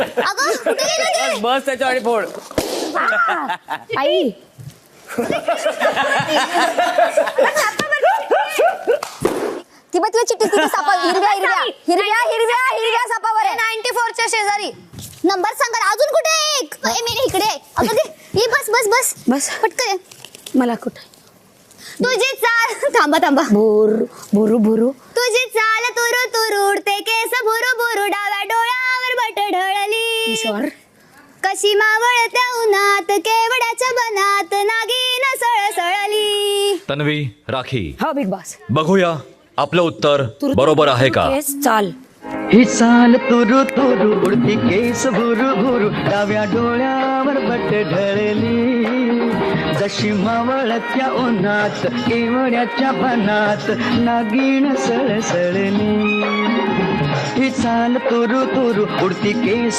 अगं कुठे गेली? बस त्याच्यावर फोड. आई ती बघ चिठ्ठी तिथे सापा हिरव्या हिरव्या हिरव्या हिरव्या हिरव्या सापावर आहे 94च्या शेजारी. नंबर सांगा अजून कुठे आहे? एक मी इकडे आहे. अगं ये बस बस बस बस. पटकन ये. मला कुठे तुझी चाल थांबा थांबा. भुरू भुरू तुझी चाल तुरु तुरु उडते केस भुरु भुरु डाव्या डोळ्यावर बट ढळली. ईश्वर कशी मावळत्या उन्हात केवड्याच्या बनात नागिन सळसळली. तन्वी, राखी, हा बिग बॉस बघूया आपलं उत्तर बरोबर आहे का? चाल ही चाल तुरु तुरु उडती केस भुरु भुरु डाव्या डोळ्यावर बट ढळली. जशी मावळत्या उन्हात केवड्याच्या बनात नागिण सळसळली. ही चाल तुरु तुरु उडती केस